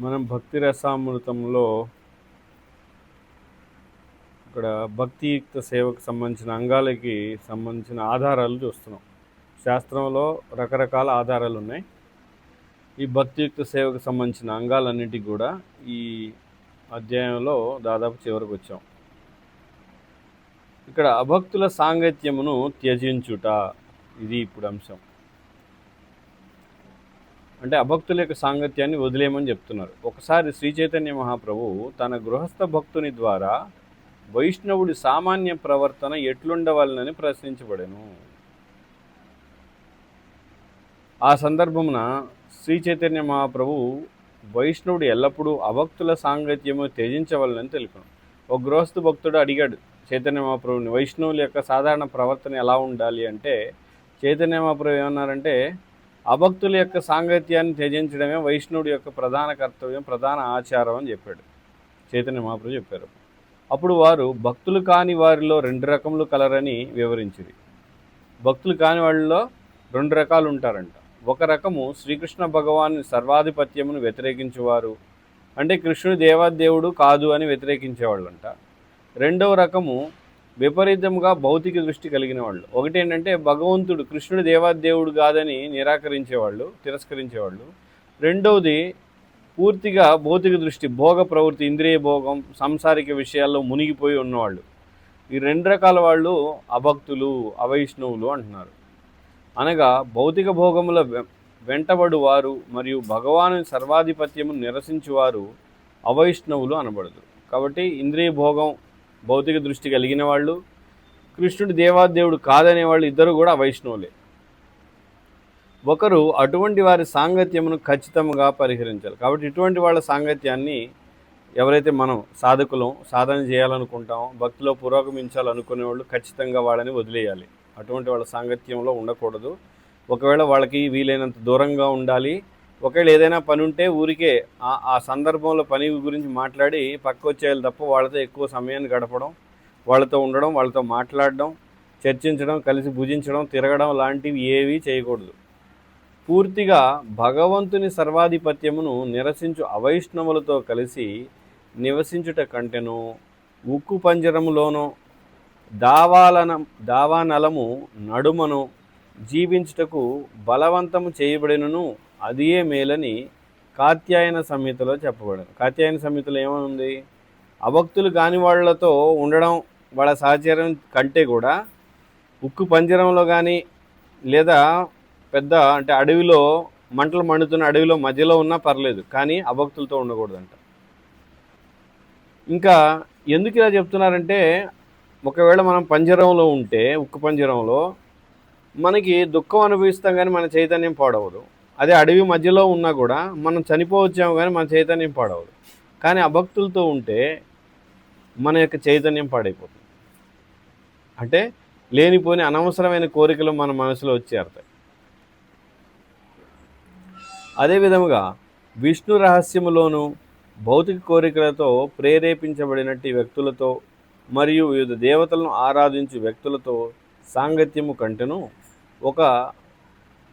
మనం భక్తి రసామృతంలో ఇక్కడ భక్తియుక్త సేవకు సంబంధించిన అంగాలకి సంబంధించిన ఆధారాలు చూస్తున్నాం. శాస్త్రంలో రకరకాల ఆధారాలు ఉన్నాయి. ఈ భక్తియుక్త సేవకు సంబంధించిన అంగాలన్నిటికీ కూడా ఈ అధ్యాయంలో దాదాపు చివరికి వచ్చాం. ఇక్కడ అభక్తుల సాంగత్యమును త్యజించుట, ఇది ఇప్పుడు అంశం. అంటే అభక్తుల యొక్క సాంగత్యాన్ని వదిలేయమని చెప్తున్నారు. ఒకసారి శ్రీ చైతన్య మహాప్రభు తన గృహస్థ భక్తుని ద్వారా వైష్ణవుడి సామాన్య ప్రవర్తన ఎట్లుండవాలని ప్రశ్నించబడెను. ఆ సందర్భమున శ్రీ చైతన్య మహాప్రభు వైష్ణవుడు ఎల్లప్పుడూ అభక్తుల సాంగత్యము త్యజించవలనని తెలిపాను. ఒక గృహస్థ భక్తుడు అడిగాడు చైతన్య మహాప్రభుని, వైష్ణవుల యొక్క సాధారణ ప్రవర్తన ఎలా ఉండాలి అంటే, చైతన్య మహాప్రభు ఏమన్నారంటే, అభక్తుల యొక్క సాంగత్యాన్ని త్యజించడమే వైష్ణవుడి యొక్క ప్రధాన కర్తవ్యం, ప్రధాన ఆచారం అని చెప్పాడు. చైతన్య మహాప్రభు చెప్పారు. అప్పుడు వారు భక్తులు కాని వారిలో 2 రకములు కలరని వివరించింది. భక్తులు కాని వాళ్ళలో 2 రకాలు ఉంటారంట. ఒక రకము శ్రీకృష్ణ భగవాన్ సర్వాధిపత్యమును వ్యతిరేకించేవారు, అంటే కృష్ణుడు దేవాదేవుడు కాదు అని వ్యతిరేకించేవాళ్ళంట. రెండవ రకము విపరీతంగా భౌతిక దృష్టి కలిగిన వాళ్ళు. ఒకటి ఏంటంటే భగవంతుడు కృష్ణుడు దేవాదేవుడు కాదని నిరాకరించేవాళ్ళు, తిరస్కరించేవాళ్ళు. రెండవది పూర్తిగా భౌతిక దృష్టి, భోగ ప్రవృత్తి, ఇంద్రియ భోగం, సాంసారిక విషయాల్లో మునిగిపోయి ఉన్నవాళ్ళు. ఈ 2 రకాల వాళ్ళు అభక్తులు, అవైష్ణవులు అంటున్నారు. అనగా భౌతిక భోగముల వెంటబడు వారు మరియు భగవాను సర్వాధిపత్యము నిరసించువారు అవైష్ణవులు అనబడదు. కాబట్టి ఇంద్రియ భోగం, భౌతిక దృష్టి కలిగిన వాళ్ళు, కృష్ణుడు దేవాదేవుడు కాదనే వాళ్ళు ఇద్దరు కూడా అవైష్ణవులే. ఒకరు అటువంటి వారి సాంగత్యమును ఖచ్చితంగా పరిహరించాలి. కాబట్టి ఇటువంటి వాళ్ళ సాంగత్యాన్ని ఎవరైతే మనం సాధకులం, సాధన చేయాలనుకుంటామో, భక్తిలో పురోగమించాలనుకునే వాళ్ళు ఖచ్చితంగా వాళ్ళని వదిలేయాలి. అటువంటి వాళ్ళ సాంగత్యంలో ఉండకూడదు. ఒకవేళ వాళ్ళకి వీలైనంత దూరంగా ఉండాలి. ఒకవేళ ఏదైనా పని ఉంటే ఊరికే ఆ సందర్భంలో పని గురించి మాట్లాడి పక్కకు వచ్చేయాలి తప్ప వాళ్ళతో ఎక్కువ సమయాన్ని గడపడం, వాళ్ళతో ఉండడం, వాళ్ళతో మాట్లాడడం, చర్చించడం, కలిసి భుజించడం, తిరగడం లాంటివి ఏవీ చేయకూడదు. పూర్తిగా భగవంతుని సర్వాధిపత్యమును నిరసించు అవైష్ణవులతో కలిసి నివసించుట కంటెను ఉక్కు పంజరములోనో దావానలము నడుమను జీవించుటకు బలవంతము చేయబడినను అదియే మేలని కాత్యాయన సంహితలో చెప్పబడింది. కాత్యాయన సంహితలో ఏమనుంది? అభక్తులు కాని వాళ్ళతో ఉండడం, వాళ్ళ సహచర్యం కంటే కూడా ఉక్కు పంజరంలో కానీ లేదా పెద్ద అంటే అడవిలో మంటలు మండుతున్న అడవిలో మధ్యలో ఉన్నా పర్లేదు, కానీ అభక్తులతో ఉండకూడదంట. ఇంకా ఎందుకు ఇలా చెప్తున్నారంటే, ఒకవేళ మనం పంజరంలో ఉంటే, ఉక్కు పంజరంలో మనకి దుఃఖం అనుభవిస్తాం కానీ మన చైతన్యం పాడవదు. అదే అడవి మధ్యలో ఉన్నా కూడా మనం చనిపోవచ్చాము కానీ మన చైతన్యం పాడవదు. కానీ అభక్తులతో ఉంటే మన యొక్క చైతన్యం పాడైపోతుంది. అంటే లేనిపోని అనవసరమైన కోరికలు మన మనసులో వచ్చేస్తాయి. అదేవిధముగా విష్ణు రహస్యములోను భౌతిక కోరికలతో ప్రేరేపించబడినట్టి వ్యక్తులతో మరియు వివిధ దేవతలను ఆరాధించు వ్యక్తులతో సాంగత్యము కంటెను ఒక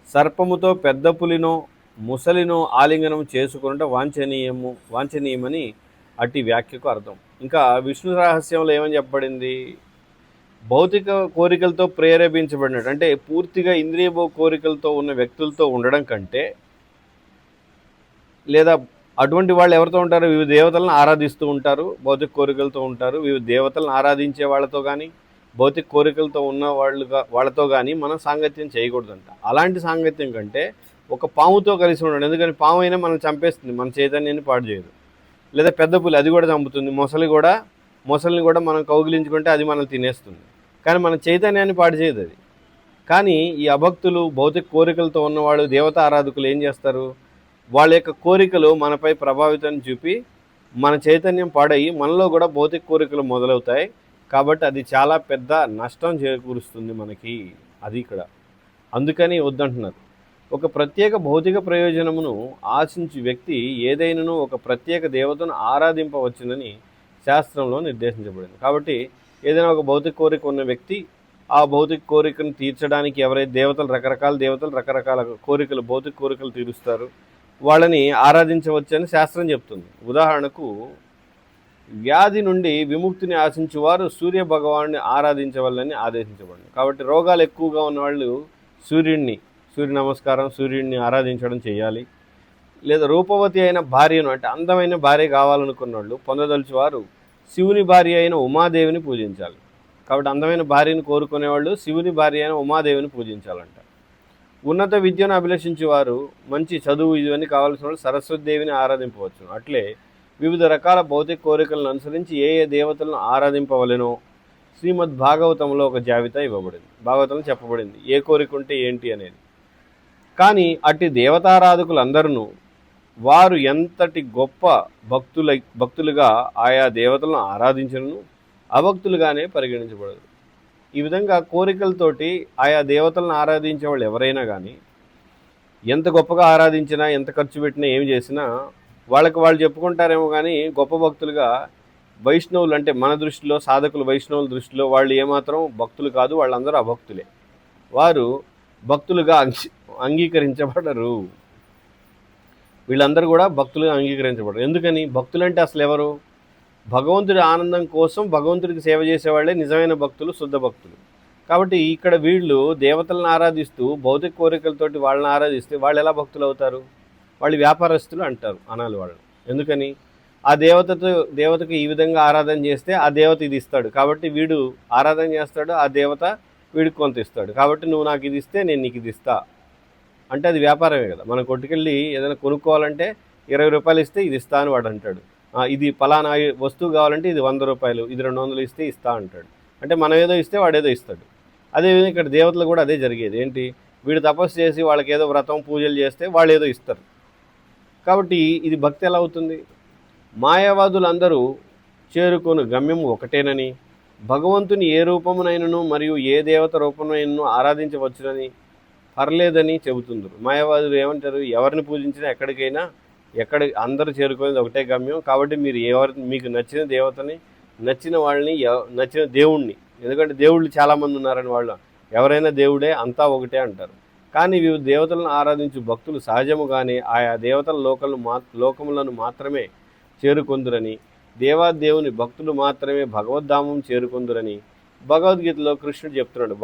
సర్పముతో పెద్ద పులినో ముసలినో ఆలింగనం చేసుకున్నట వాంఛనీయమని అట్టి వ్యాఖ్యకు అర్థం. ఇంకా విష్ణు రహస్యంలో ఏమని చెప్పబడింది? భౌతిక కోరికలతో ప్రేరేపించబడినట్టు, అంటే పూర్తిగా ఇంద్రియ కోరికలతో ఉన్న వ్యక్తులతో ఉండడం కంటే, లేదా అటువంటి వాళ్ళు ఎవరితో ఉంటారు? వివిధ దేవతలను ఆరాధిస్తూ ఉంటారు, భౌతిక కోరికలతో ఉంటారు. వివిధ దేవతలను ఆరాధించే వాళ్ళతో కానీ భౌతిక కోరికలతో ఉన్న వాళ్ళతో కానీ మనం సాంగత్యం చేయకూడదంట. అలాంటి సాంగత్యం కంటే ఒక పాముతో కలిసి ఉండడం. ఎందుకని పాము అయినా మనం చంపేస్తుంది, మన చైతన్యాన్ని పాడు చేయదు. లేదా పెద్ద పులి, అది కూడా చంపుతుంది. మొసలిని కూడా మనం కౌగిలించుకుంటే అది మనల్ని తినేస్తుంది, కానీ మన చైతన్యాన్ని పాడు చేయదు అది. కానీ ఈ అభక్తులు, భౌతిక కోరికలతో ఉన్నవాళ్ళు, దేవతా ఆరాధకులు ఏం చేస్తారు? వాళ్ళ యొక్క కోరికలు మనపై ప్రభావితం చూపి మన చైతన్యం పాడయి మనలో కూడా భౌతిక కోరికలు మొదలవుతాయి. కాబట్టి అది చాలా పెద్ద నష్టం చేకూరుస్తుంది మనకి. అది ఇక్కడ అందుకని వద్దంటున్నారు. ఒక ప్రత్యేక భౌతిక ప్రయోజనమును ఆశించి వ్యక్తి ఏదైనాను ఒక ప్రత్యేక దేవతను ఆరాధింపవచ్చునని శాస్త్రంలో నిర్దేశించబడింది. కాబట్టి ఏదైనా ఒక భౌతిక కోరిక ఉన్న వ్యక్తి ఆ భౌతిక కోరికను తీర్చడానికి ఎవరైతే రకరకాల దేవతలు రకరకాల కోరికలు, భౌతిక కోరికలు తీరుస్తారు. వాళ్ళని ఆరాధించవచ్చని శాస్త్రం చెప్తుంది. ఉదాహరణకు వ్యాధి నుండి విముక్తిని ఆశించేవారు సూర్య భగవాన్ని ఆరాధించవాలని ఆదేశించబడింది. కాబట్టి రోగాలు ఎక్కువగా ఉన్నవాళ్ళు సూర్య నమస్కారం, సూర్యుడిని ఆరాధించడం చేయాలి. లేదా రూపవతి అయిన భార్యను, అంటే అందమైన భార్య కావాలనుకున్న వాళ్ళు పొందదలుచువారు శివుని భార్య అయిన ఉమాదేవిని పూజించాలి. కాబట్టి అందమైన భార్యను కోరుకునేవాళ్ళు శివుని భార్య అయిన ఉమాదేవిని పూజించాలంట. ఉన్నత విద్యను అభిలషించేవారు, మంచి చదువు ఇవన్నీ కావాల్సిన వాళ్ళు సరస్వతి దేవిని ఆరాధింపవచ్చు. అట్లే వివిధ రకాల భౌతిక కోరికలను అనుసరించి ఏ ఏ దేవతలను ఆరాధింపవలెనో శ్రీమద్ భాగవతంలో ఒక జాబితా ఇవ్వబడింది. భాగవతంలో చెప్పబడింది ఏ కోరిక ఉంటే ఏంటి అనేది. కానీ అట్టి దేవతారాధకులందరూ వారు ఎంతటి గొప్ప భక్తులుగా ఆయా దేవతలను ఆరాధించను అభక్తులుగానే పరిగణించబడదు. ఈ విధంగా కోరికలతోటి ఆయా దేవతలను ఆరాధించే వాళ్ళు ఎవరైనా కానీ ఎంత గొప్పగా ఆరాధించినా, ఎంత ఖర్చు పెట్టినా, ఏం చేసినా వాళ్ళకి వాళ్ళు చెప్పుకుంటారేమో కానీ గొప్ప భక్తులుగా వైష్ణవులు, అంటే మన దృష్టిలో సాధకులు వైష్ణవుల దృష్టిలో వాళ్ళు ఏమాత్రం భక్తులు కాదు, వాళ్ళందరూ అభక్తులే. వారు భక్తులుగా అంగీకరించబడరు. వీళ్ళందరూ కూడా భక్తులుగా అంగీకరించబడరు. ఎందుకని? భక్తులంటే అసలు ఎవరు? భగవంతుడి ఆనందం కోసం భగవంతుడికి సేవ చేసేవాళ్ళే నిజమైన భక్తులు, శుద్ధ భక్తులు. కాబట్టి ఇక్కడ వీళ్ళు దేవతలను ఆరాధిస్తూ భౌతిక కోరికలతోటి వాళ్ళని ఆరాధిస్తే వాళ్ళు ఎలా భక్తులు అవుతారు? వాళ్ళు వ్యాపారస్తులు అంటారు, అనాలి వాళ్ళు. ఎందుకని? ఆ దేవతకు ఈ విధంగా ఆరాధన చేస్తే ఆ దేవత ఇది ఇస్తాడు, కాబట్టి వీడు ఆరాధన చేస్తాడు, ఆ దేవత వీడికి కొంత ఇస్తాడు, కాబట్టి నువ్వు నాకు ఇది ఇస్తే నేను నీకు ఇది ఇస్తా అంటే అది వ్యాపారమే కదా. మనం కొట్టుకెళ్ళి ఏదైనా కొనుక్కోవాలంటే 20 రూపాయలు ఇస్తే ఇది ఇస్తా అని వాడు అంటాడు. ఇది ఫలానా వస్తువు కావాలంటే ఇది 100 రూపాయలు, ఇది 200 ఇస్తే ఇస్తా అంటాడు. అంటే మనం ఏదో ఇస్తే వాడేదో ఇస్తాడు. అదేవిధంగా ఇక్కడ దేవతలు కూడా అదే జరిగేది. ఏంటి? వీడు తపస్సు చేసి వాళ్ళకి ఏదో వ్రతం పూజలు చేస్తే వాళ్ళు ఏదో ఇస్తారు. కాబట్టి ఇది భక్తి ఎలా అవుతుంది? మాయావాదులందరూ చేరుకొని గమ్యం ఒకటేనని, భగవంతుని ఏ రూపమునైనను మరియు ఏ దేవత రూపమునైనను ఆరాధించవచ్చునని, పర్లేదని చెబుతుందరు. మాయావాదులు ఏమంటారు? ఎవరిని పూజించినా ఎక్కడికైనా అందరూ చేరుకునేది ఒకటే గమ్యం, కాబట్టి మీరు మీకు నచ్చిన దేవతని, నచ్చిన వాళ్ళని, నచ్చిన దేవుణ్ణి, ఎందుకంటే దేవుళ్ళు చాలామంది ఉన్నారని వాళ్ళు ఎవరైనా దేవుడే, అంతా ఒకటే అంటారు. కానీ వివిధ దేవతలను ఆరాధించు భక్తులు సహజముగానే ఆయా దేవతల లోకములను మాత్రమే చేరుకొందురని, దేవాదేవుని భక్తులు మాత్రమే భగవద్ధామం చేరుకొందురని భగవద్గీతలో కృష్ణుడు చెప్తున్నాడు.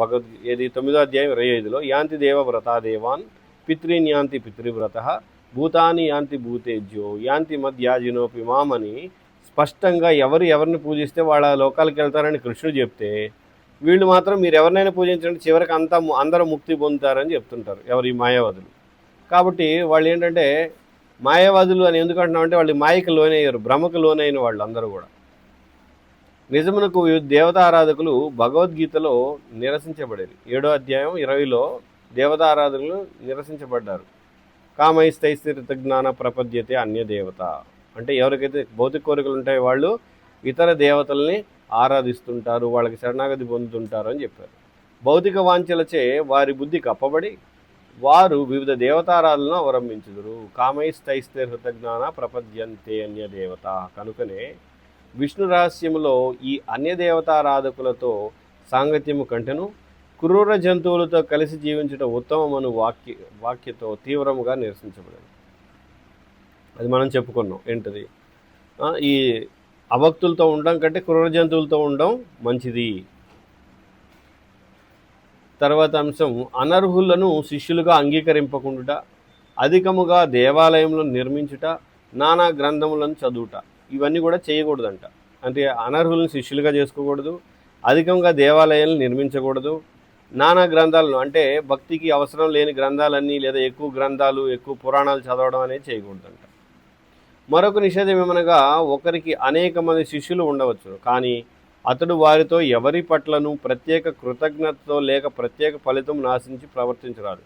9వ అధ్యాయం 25లో యాంతి దేవవ్రతా దేవాన్ పితృన్ యాంతి పితృవ్రత భూతాని యాంతి భూతేజ్యో యాంతి మధ్యాజినోపి మామని స్పష్టంగా ఎవరిని పూజిస్తే వాళ్ళ లోకాలకు వెళ్తారని కృష్ణుడు చెప్తే, వీళ్ళు మాత్రం మీరు ఎవరినైనా పూజించండి చివరికి అందరూ ముక్తి పొందుతారని చెప్తుంటారు ఎవరు? ఈ మాయావాదులు. కాబట్టి వాళ్ళు ఏంటంటే మాయావాదులు అని ఎందుకు అంటున్నామంటే వాళ్ళు మాయకు లోనయ్యారు, భ్రమకు లోనైన వాళ్ళు అందరూ కూడా. నిజమునకు దేవతారాధకులు భగవద్గీతలో నిరసించబడేది. 7వ అధ్యాయం 20లో దేవతారాధకులు నిరసించబడ్డారు. కామైస్తైస్థిత జ్ఞాన ప్రపద్యతే అన్య దేవత, అంటే ఎవరికైతే భౌతిక కోరికలు ఉంటాయో వాళ్ళు ఇతర దేవతల్ని ఆరాధిస్తుంటారు, వాళ్ళకి శరణాగతి పొందుతుంటారు అని చెప్పారు. భౌతిక వాంఛలచే వారి బుద్ధి కప్పబడి వారు వివిధ దేవతారాధనలను అవలంబించుదురు. కామైస్తైస్థిత జ్ఞాన ప్రపద్యంతే అన్య దేవత. కనుకనే విష్ణు రహస్యములో ఈ అన్య దేవతారాధకులతో సాంగత్యము కంటెను క్రూర జంతువులతో కలిసి జీవించడం ఉత్తమమను వాక్యతో తీవ్రముగా నిరసించబడింది. అది మనం చెప్పుకున్నాం. ఏంటది? ఈ అభక్తులతో ఉండడం కంటే క్రూర జంతువులతో ఉండడం మంచిది. తర్వాత అంశం, అనర్హులను శిష్యులుగా అంగీకరింపకుండా అధికముగా దేవాలయంలో నిర్మించుట, నానా గ్రంథములను చదువుట, ఇవన్నీ కూడా చేయకూడదంట. అంటే అనర్హులను శిష్యులుగా చేసుకోకూడదు, అధికంగా దేవాలయాలను నిర్మించకూడదు, నానా గ్రంథాలను అంటే భక్తికి అవసరం లేని గ్రంథాలన్నీ లేదా ఎక్కువ గ్రంథాలు, ఎక్కువ పురాణాలు చదవడం అనేది చేయకూడదంట. మరొక నిషేధం ఏమనగా ఒకరికి అనేక మంది శిష్యులు ఉండవచ్చు, కానీ అతడు వారితో ఎవరి పట్లను ప్రత్యేక కృతజ్ఞతతో లేక ప్రత్యేక ఫలితం నాశించి ప్రవర్తించరాదు.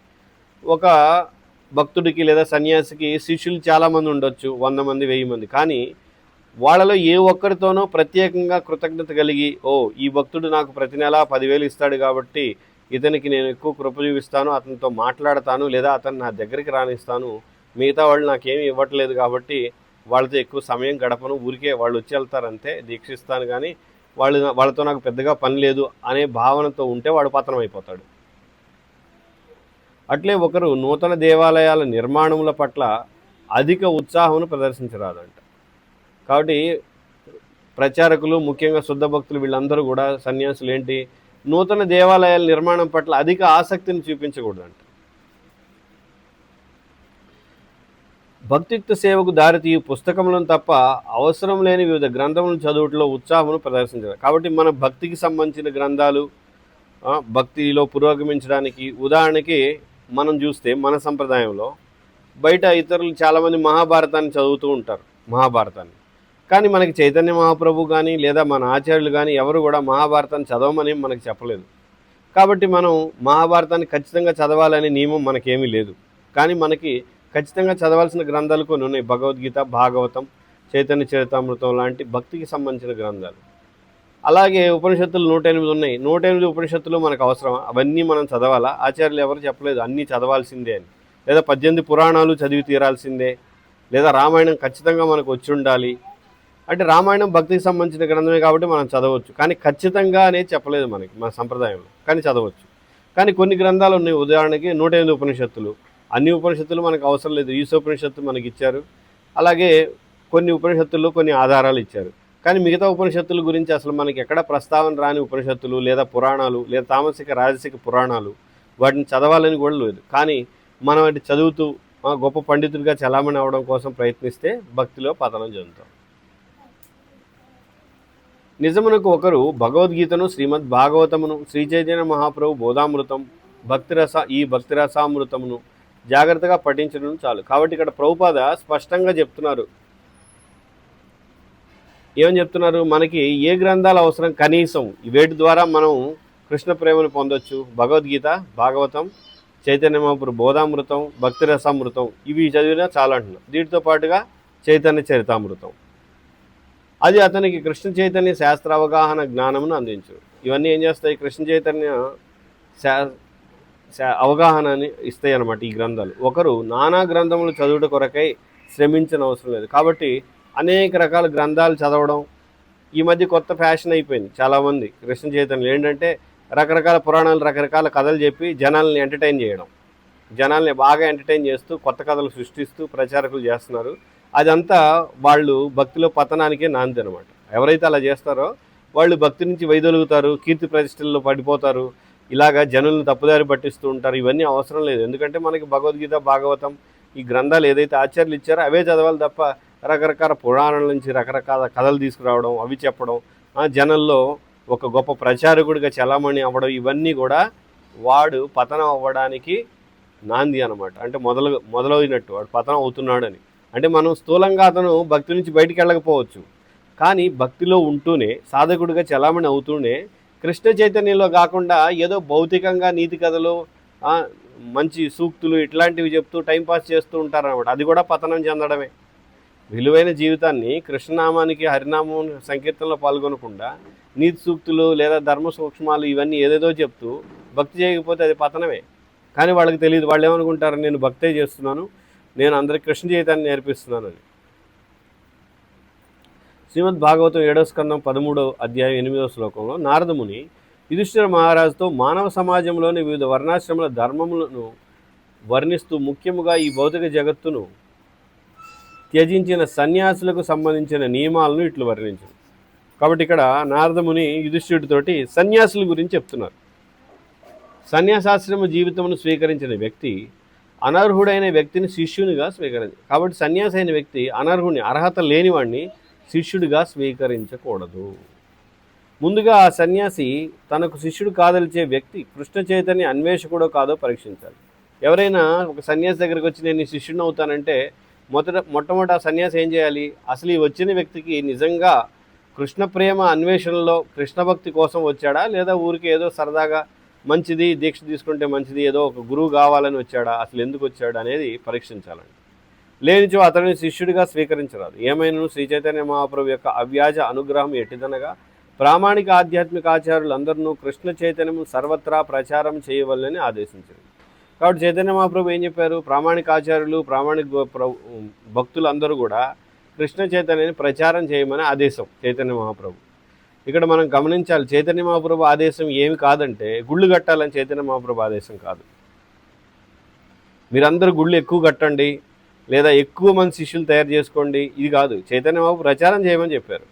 ఒక భక్తుడికి లేదా సన్యాసికి శిష్యులు చాలామంది ఉండొచ్చు, 100 మంది 1000 మంది, కానీ వాళ్ళలో ఏ ఒక్కరితోనో ప్రత్యేకంగా కృతజ్ఞత కలిగి, ఈ భక్తుడు నాకు ప్రతి నెల 10,000 ఇస్తాడు కాబట్టి ఇతనికి నేను ఎక్కువ కృప చూపిస్తాను, అతనితో మాట్లాడతాను, లేదా అతను నా దగ్గరికి రానిస్తాను, మిగతా వాళ్ళు నాకేమీ ఇవ్వట్లేదు కాబట్టి వాళ్ళతో ఎక్కువ సమయం గడపను, ఊరికే వాళ్ళు వచ్చి వెళ్తారంతే, దీక్షిస్తాను, కానీ వాళ్ళతో నాకు పెద్దగా పని లేదు అనే భావనతో ఉంటే వాడు పతనం అయిపోతాడు. అట్లే ఒకరు నూతన దేవాలయాల నిర్మాణముల పట్ల అధిక ఉత్సాహమును ప్రదర్శించరాదంట. కాబట్టి ప్రచారకులు, ముఖ్యంగా శుద్ధ భక్తులు వీళ్ళందరూ కూడా సన్యాసులు ఏంటి, నూతన దేవాలయాల నిర్మాణం పట్ల అధిక ఆసక్తిని చూపించకూడదంట. భక్తియుక్త సేవకు దారితీయు పుస్తకములను తప్ప అవసరం లేని వివిధ గ్రంథములను చదువుట్లో ఉత్సాహమును ప్రదర్శించారు. కాబట్టి మన భక్తికి సంబంధించిన గ్రంథాలు, భక్తిలో పురోగమించడానికి, ఉదాహరణకి మనం చూస్తే మన సంప్రదాయంలో బయట ఇతరులు చాలామంది మహాభారతాన్ని చదువుతూ ఉంటారు, మహాభారతాన్ని. కానీ మనకి చైతన్య మహాప్రభు కానీ లేదా మన ఆచార్యులు కానీ ఎవరు కూడా మహాభారతాన్ని చదవమని మనకు చెప్పలేదు. కాబట్టి మనం మహాభారతాన్ని ఖచ్చితంగా చదవాలనే నియమం మనకేమీ లేదు. కానీ మనకి ఖచ్చితంగా చదవాల్సిన గ్రంథాలు కొన్ని ఉన్నాయి. భగవద్గీత, భాగవతం, చైతన్య చరితామృతం లాంటి భక్తికి సంబంధించిన గ్రంథాలు. అలాగే ఉపనిషత్తులు 108 ఉన్నాయి. 108 ఉపనిషత్తులు మనకు అవసరం, అవన్నీ మనం చదవాలా? ఆచార్యులు ఎవరు చెప్పలేదు అన్నీ చదవాల్సిందే అని. లేదా 18 పురాణాలు చదివి తీరాల్సిందే, లేదా రామాయణం ఖచ్చితంగా మనకు వచ్చి ఉండాలి అంటే, రామాయణం భక్తికి సంబంధించిన గ్రంథమే కాబట్టి మనం చదవచ్చు, కానీ ఖచ్చితంగా అనేది చెప్పలేదు మనకి మన సంప్రదాయంలో. కానీ చదవచ్చు. కానీ కొన్ని గ్రంథాలు ఉన్నాయి, ఉదాహరణకి 108 ఉపనిషత్తులు. అన్ని ఉపనిషత్తులు మనకు అవసరం లేదు. ఈశోపనిషత్తు మనకి ఇచ్చారు. అలాగే కొన్ని ఉపనిషత్తుల్లో కొన్ని ఆధారాలు ఇచ్చారు. కానీ మిగతా ఉపనిషత్తుల గురించి అసలు మనకి ఎక్కడ ప్రస్తావన రాని ఉపనిషత్తులు, లేదా పురాణాలు, లేదా తామసిక రాజసిక పురాణాలు, వాటిని చదవాలని కూడా లేదు. కానీ మనం వాటి చదువుతూ గొప్ప పండితుడిగా చలామణి అవడం కోసం ప్రయత్నిస్తే భక్తిలో పతనం చెందుతాం. నిజమునకు ఒకరు భగవద్గీతను, శ్రీమద్ భాగవతమును, శ్రీ చైతన్య మహాప్రభు బోధామృతం, ఈ భక్తిరసామృతమును జాగ్రత్తగా పఠించడం చాలు. కాబట్టి ఇక్కడ ప్రభుపాద స్పష్టంగా చెప్తున్నారు. ఏమని చెప్తున్నారు? మనకి ఏ గ్రంథాలు అవసరం, కనీసం వేటి ద్వారా మనం కృష్ణ ప్రేమను పొందొచ్చు? భగవద్గీత, భాగవతం, చైతన్య మహాప్రభు బోధామృతం, భక్తిరసామృతం, ఇవి చదివినా చాలా అంటున్నారు. దీంతో పాటుగా చైతన్య చరితామృతం. అది అతనికి కృష్ణ చైతన్య శాస్త్ర అవగాహన జ్ఞానమును అందించు. ఇవన్నీ ఏం చేస్తాయి? కృష్ణ చైతన్య అవగాహనని ఇస్తాయి అన్నమాట ఈ గ్రంథాలు. ఒకరు నానా గ్రంథములు చదువుట కొరకై శ్రమించిన అవసరం లేదు. కాబట్టి అనేక రకాల గ్రంథాలు చదవడం ఈ మధ్య కొత్త ఫ్యాషన్ అయిపోయింది. చాలామంది కృష్ణ చైతన్యం ఏంటంటే రకరకాల పురాణాలు, రకరకాల కథలు చెప్పి జనాల్ని ఎంటర్టైన్ చేయడం, జనాల్ని బాగా ఎంటర్టైన్ చేస్తూ కొత్త కథలు సృష్టిస్తూ ప్రచారకులు చేస్తున్నారు. అదంతా వాళ్ళు భక్తిలో పతనానికే నాంది అనమాట. ఎవరైతే అలా చేస్తారో వాళ్ళు భక్తి నుంచి వైదొలుగుతారు, కీర్తి ప్రతిష్టల్లో పడిపోతారు, ఇలాగా జనులను తప్పుదారి పట్టిస్తూ ఉంటారు. ఇవన్నీ అవసరం లేదు. ఎందుకంటే మనకి భగవద్గీత, భాగవతం ఈ గ్రంథాలు ఏదైతే ఆచార్యులు ఇచ్చారో అవే చదవాలి తప్ప రకరకాల పురాణాల నుంచి రకరకాల కథలు తీసుకురావడం, అవి చెప్పడం, జనంలో ఒక గొప్ప ప్రచారకుడిగా చలామణి అవ్వడం, ఇవన్నీ కూడా వాడు పతనం అవ్వడానికి నాంది అనమాట. అంటే మొదలైనట్టు వాడు పతనం అవుతున్నాడని. అంటే మనం స్థూలంగా అతను భక్తి నుంచి బయటికి వెళ్ళకపోవచ్చు, కానీ భక్తిలో ఉంటూనే సాధకుడిగా చలామణి అవుతూనే కృష్ణ చైతన్యంలో కాకుండా ఏదో భౌతికంగా నీతి కథలు, మంచి సూక్తులు ఇట్లాంటివి చెప్తూ టైంపాస్ చేస్తూ ఉంటారన్నమాట. అది కూడా పతనం చెందడమే. విలువైన జీవితాన్ని కృష్ణనామానికి, హరినామం సంకీర్తనలో పాల్గొనకుండా నీతి సూక్తులు లేదా ధర్మ సూక్ష్మాలు ఇవన్నీ ఏదేదో చెప్తూ భక్తి చేయకపోతే అది పతనమే. కానీ వాళ్ళకి తెలియదు. వాళ్ళు ఏమనుకుంటారు, నేను భక్తే చేస్తున్నాను, నేను అందరికి కృష్ణ చైతన్యం నేర్పిస్తున్నాను అని. శ్రీమద్ భాగవతం 7వ స్కందం 13వ అధ్యాయం 8వ శ్లోకంలో నారదముని యుధిష్ఠిర మహారాజుతో మానవ సమాజంలోని వివిధ వర్ణాశ్రమాల ధర్మములను వర్ణిస్తూ ముఖ్యముగా ఈ భౌతిక జగత్తును త్యజించిన సన్యాసులకు సంబంధించిన నియమాలను ఇట్లు వర్ణించారు. కాబట్టి ఇక్కడ నారదముని యుధిష్ఠిరుడితోటి సన్యాసుల గురించి చెప్తున్నారు. సన్యాసాశ్రమ జీవితమును స్వీకరించిన వ్యక్తి అనర్హుడైన వ్యక్తిని శిష్యునిగా స్వీకరించారు. కాబట్టి సన్యాసి అయిన వ్యక్తి అనర్హుని, అర్హత లేనివాడిని శిష్యుడిగా స్వీకరించకూడదు. ముందుగా ఆ సన్యాసి తనకు శిష్యుడు కాదలిచే వ్యక్తి కృష్ణ చైతన్య అన్వేషకుడో కాదో పరీక్షించాలి. ఎవరైనా ఒక సన్యాసి దగ్గరికి వచ్చి నేను శిష్యుడిని అవుతానంటే మొట్టమొదటి ఆ సన్యాసి ఏం చేయాలి? అసలు ఈ వచ్చిన వ్యక్తికి నిజంగా కృష్ణ ప్రేమ అన్వేషణలో కృష్ణ భక్తి కోసం వచ్చాడా, లేదా ఊరికి ఏదో సరదాగా మంచిది దీక్ష తీసుకుంటే మంచిది ఏదో ఒక గురువు కావాలని వచ్చాడా, అసలు ఎందుకు వచ్చాడు అనేది పరీక్షించాలండి. లేనిచో అతడిని శిష్యుడిగా స్వీకరించరాదు. ఏమైనా శ్రీ చైతన్య మహాప్రభు యొక్క అవ్యాజ అనుగ్రహం ఎట్టిదనగా ప్రామాణిక ఆధ్యాత్మిక ఆచార్యులందరూ కృష్ణ చైతన్యము సర్వత్రా ప్రచారం చేయవలని ఆదేశించారు. కాబట్టి చైతన్య మహాప్రభు ఏం చెప్పారు? ప్రామాణిక ఆచార్యులు, ప్రామాణిక భక్తులు అందరూ కూడా కృష్ణ చైతన్యాన్ని ప్రచారం చేయమని ఆదేశం చైతన్య మహాప్రభు. ఇక్కడ మనం గమనించాలి, చైతన్య మహాప్రభు ఆదేశం ఏమి కాదంటే గుళ్ళు కట్టాలని చైతన్య మహాప్రభు ఆదేశం కాదు. మీరందరూ గుళ్ళు ఎక్కువ కట్టండి, లేదా ఎక్కువ మంది శిష్యులు తయారు చేసుకోండి, ఇది కాదు. చైతన్య మహాప్రభు ప్రచారం చేయమని చెప్పారు.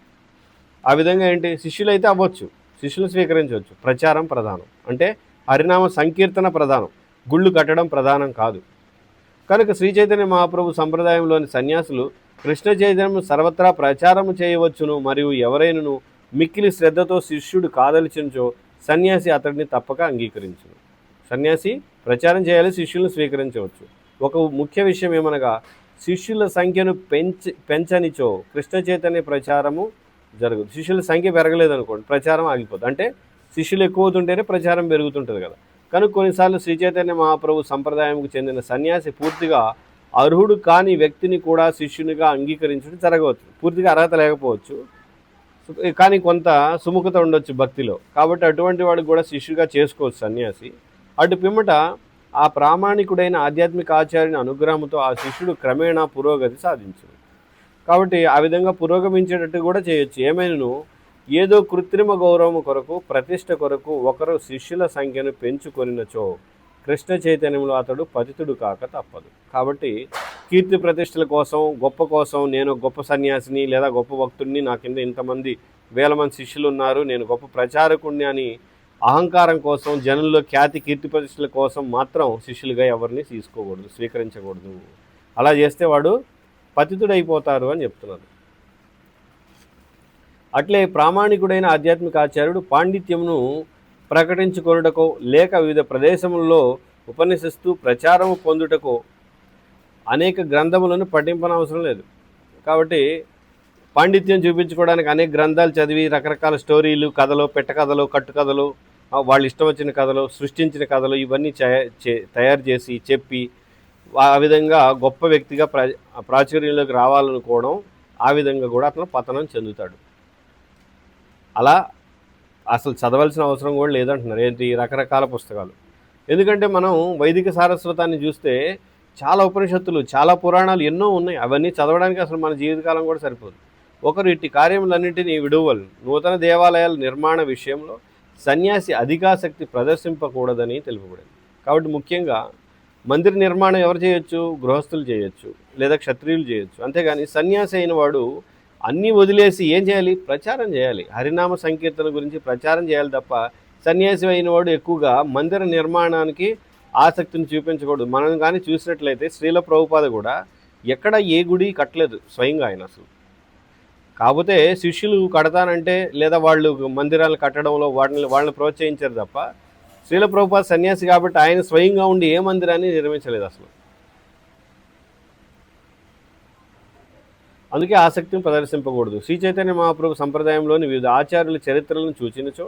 ఆ విధంగా ఏంటి, శిష్యులు అయితే అవ్వచ్చు, శిష్యులు స్వీకరించవచ్చు. ప్రచారం ప్రధానం, అంటే హరినామ సంకీర్తన ప్రధానం, గుళ్ళు కట్టడం ప్రధానం కాదు. కనుక శ్రీ చైతన్య మహాప్రభు సంప్రదాయంలోని సన్యాసులు కృష్ణ చైతన్యం సర్వత్రా ప్రచారము చేయవచ్చును, మరియు ఎవరైనను మిక్కిలి శ్రద్ధతో శిష్యుడు కాదలిచినచో సన్యాసి అతడిని తప్పక అంగీకరించును. సన్యాసి ప్రచారం చేయాలి, శిష్యులను స్వీకరించవచ్చు. ఒక ముఖ్య విషయం ఏమనగా, శిష్యుల సంఖ్యను పెంచనిచో కృష్ణ చైతన్య ప్రచారము జరగదు. శిష్యుల సంఖ్య పెరగలేదనుకోండి, ప్రచారం ఆగిపోతుంది. అంటే శిష్యులు ఎక్కువ అవుతుంటేనే ప్రచారం పెరుగుతుంటుంది కదా. కనుక కొన్నిసార్లు శ్రీ చైతన్య మహాప్రభు సంప్రదాయంకు చెందిన సన్యాసి పూర్తిగా అర్హుడు కాని వ్యక్తిని కూడా శిష్యునిగా అంగీకరించడం జరగవచ్చు. పూర్తిగా అర్హత లేకపోవచ్చు, కానీ కొంత సుముఖత ఉండొచ్చు భక్తిలో, కాబట్టి అటువంటి వాడికి కూడా శిష్యుగా చేసుకోవచ్చు సన్యాసి. అటు పిమ్మట ఆ ప్రామాణికుడైన ఆధ్యాత్మిక ఆచార్యుని అనుగ్రహంతో ఆ శిష్యుడు క్రమేణా పురోగతి సాధించు. కాబట్టి ఆ విధంగా పురోగమించేటట్టు కూడా చేయొచ్చు. ఏమైనాను ఏదో కృత్రిమ గౌరవం కొరకు, ప్రతిష్ట కొరకు ఒకరు శిష్యుల సంఖ్యను పెంచుకొనినచో కృష్ణ చైతన్యంలో అతడు పతితుడు కాక తప్పదు. కాబట్టి కీర్తి ప్రతిష్టల కోసం, గొప్ప కోసం, నేను గొప్ప సన్యాసిని లేదా గొప్ప భక్తుడిని, నా కింద ఇంతమంది వేల మంది శిష్యులు ఉన్నారు, నేను గొప్ప ప్రచారకుడిని అని అహంకారం కోసం, జనంలో ఖ్యాతి కీర్తి ప్రతిష్టల కోసం మాత్రం శిష్యులుగా ఎవరిని తీసుకోకూడదు, స్వీకరించకూడదు. అలా చేస్తే వాడు పతితుడైపోతారు అని చెప్తున్నారు. అట్లే ప్రామాణికుడైన ఆధ్యాత్మిక ఆచార్యుడు పాండిత్యమును ప్రకటించుకొనుటకో లేక వివిధ ప్రదేశములలో ఉపన్యసిస్తూ ప్రచారము పొందుటకో అనేక గ్రంథములను పఠింపనవసరం లేదు. కాబట్టి పాండిత్యం చూపించుకోవడానికి అనేక గ్రంథాలు చదివి రకరకాల స్టోరీలు, కథలు, పెట్టకథలు, కట్టుకథలు, వాళ్ళు ఇష్టం వచ్చిన కథలు, సృష్టించిన కథలు ఇవన్నీ తయారు చేసి చెప్పి ఆ విధంగా గొప్ప వ్యక్తిగా ప్రాచుర్యంలోకి రావాలనుకోవడం, ఆ విధంగా కూడా అతను పతనం చెందుతాడు. అలా అసలు చదవాల్సిన అవసరం కూడా లేదంటున్నారు. ఏంటి, రకరకాల పుస్తకాలు. ఎందుకంటే మనం వైదిక సారస్వతాన్ని చూస్తే చాలా ఉపనిషత్తులు, చాలా పురాణాలు ఎన్నో ఉన్నాయి. అవన్నీ చదవడానికి అసలు మన జీవితకాలం కూడా సరిపోదు. ఒకరు ఇట్టి కార్యములన్నింటినీ విడువలు. నూతన దేవాలయాల నిర్మాణ విషయంలో సన్యాసి అధికాసక్తి ప్రదర్శింపకూడదని తెలుపబడింది. కాబట్టి ముఖ్యంగా మందిర నిర్మాణం ఎవరు చేయొచ్చు? గృహస్థులు చేయొచ్చు, లేదా క్షత్రియులు చేయొచ్చు. అంతేగాని సన్యాసి అయిన వాడు అన్నీ వదిలేసి ఏం చేయాలి? ప్రచారం చేయాలి. హరినామ సంకీర్తన గురించి ప్రచారం చేయాలి తప్ప సన్యాసి అయిన వాడు ఎక్కువగా మందిర నిర్మాణానికి ఆసక్తిని చూపించకూడదు. మనం కానీ చూసినట్లయితే శ్రీల ప్రభుపాద కూడా ఎక్కడ ఏ గుడి కట్టలేదు స్వయంగా ఆయన అసలు. కాకపోతే శిష్యులు కడతానంటే లేదా వాళ్ళు మందిరాలు కట్టడంలో వాళ్ళని ప్రోత్సహించారు తప్ప శ్రీల ప్రభుపాద సన్యాసి కాబట్టి ఆయన స్వయంగా ఉండి ఏ మందిరాన్ని నిర్మించలేదు అసలు. అందుకే ఆసక్తిని ప్రదర్శింపకూడదు. శ్రీ చైతన్య మహాప్రభు సంప్రదాయంలోని వివిధ ఆచార్యుల చరిత్రలను చూచినచో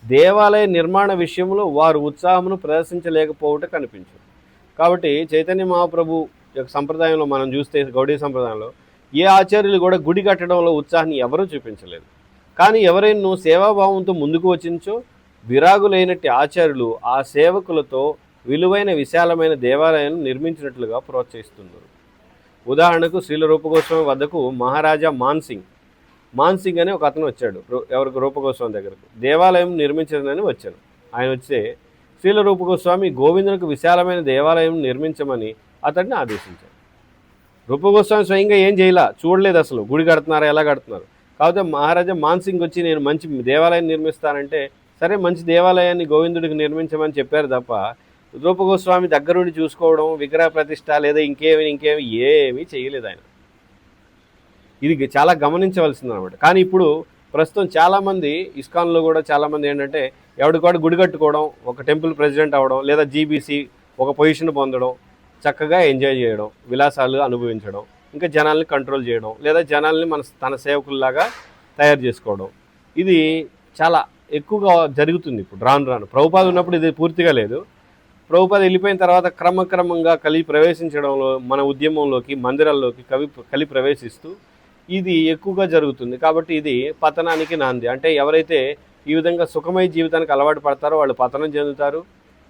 దేవాలయ నిర్మాణ విషయంలో వారు ఉత్సాహమును ప్రదర్శించలేకపోవట కనిపించదు. కాబట్టి చైతన్య మహాప్రభు యొక్క సంప్రదాయంలో మనం చూస్తే, గౌడీ సంప్రదాయంలో ఏ ఆచార్యులు కూడా గుడి కట్టడంలో ఉత్సాహాన్ని ఎవరూ చూపించలేదు. కానీ ఎవరైనా సేవాభావంతో ముందుకు వచ్చించో విరాగులైనట్టి ఆచార్యులు ఆ సేవకులతో విలువైన విశాలమైన దేవాలయాలను నిర్మించినట్లుగా ప్రోత్సహిస్తున్నారు. ఉదాహరణకు శ్రీల రూపగోస్వామి వద్దకు మహారాజా మాన్సింగ్ అనే ఒక అతను వచ్చాడు. ఎవరికి? రూపగోస్వామి దగ్గరకు దేవాలయం నిర్మించదని వచ్చాను. ఆయన వస్తే శ్రీల రూపగోస్వామి గోవిందునికి విశాలమైన దేవాలయం నిర్మించమని అతడిని ఆదేశించాడు. రూపగోస్వామి స్వయంగా ఏం చేయాల, చూడలేదు అసలు గుడి కడుతున్నారా, ఎలా కడుతున్నారు. కాకపోతే మహారాజా మాన్సింగ్ వచ్చి నేను మంచి దేవాలయం నిర్మిస్తానంటే సరే మంచి దేవాలయాన్ని గోవిందుడికి నిర్మించమని చెప్పారు తప్ప రూపగోస్వామి దగ్గరుండి చూసుకోవడం, విగ్రహ ప్రతిష్ట లేదా ఇంకేమి ఏమీ చేయలేదు ఆయన. ఇది చాలా గమనించవలసింది అనమాట. కానీ ఇప్పుడు ప్రస్తుతం చాలామంది ఇస్కాన్లో కూడా చాలామంది ఏంటంటే ఎవడికాడు గుడి కట్టుకోవడం, ఒక టెంపుల్ ప్రెసిడెంట్ అవ్వడం, లేదా జీబీసీ ఒక పొజిషన్ పొందడం, చక్కగా ఎంజాయ్ చేయడం, విలాసాలు అనుభవించడం, ఇంకా జనాల్ని కంట్రోల్ చేయడం, లేదా జనాల్ని తన సేవకుల్లాగా తయారు చేసుకోవడం, ఇది చాలా ఎక్కువగా జరుగుతుంది ఇప్పుడు రాను. ప్రభుపాద ఉన్నప్పుడు ఇది పూర్తిగా లేదు. ప్రభుపాద వెళ్ళిపోయిన తర్వాత క్రమక్రమంగా ప్రవేశించడంలో, మన ఉద్యమంలోకి, మందిరాల్లోకి కలి ప్రవేశిస్తూ ఇది ఎక్కువగా జరుగుతుంది. కాబట్టి ఇది పతనానికి నాంది. అంటే ఎవరైతే ఈ విధంగా సుఖమయ జీవితానికి అలవాటు పడతారో వాళ్ళు పతనం చెందుతారు,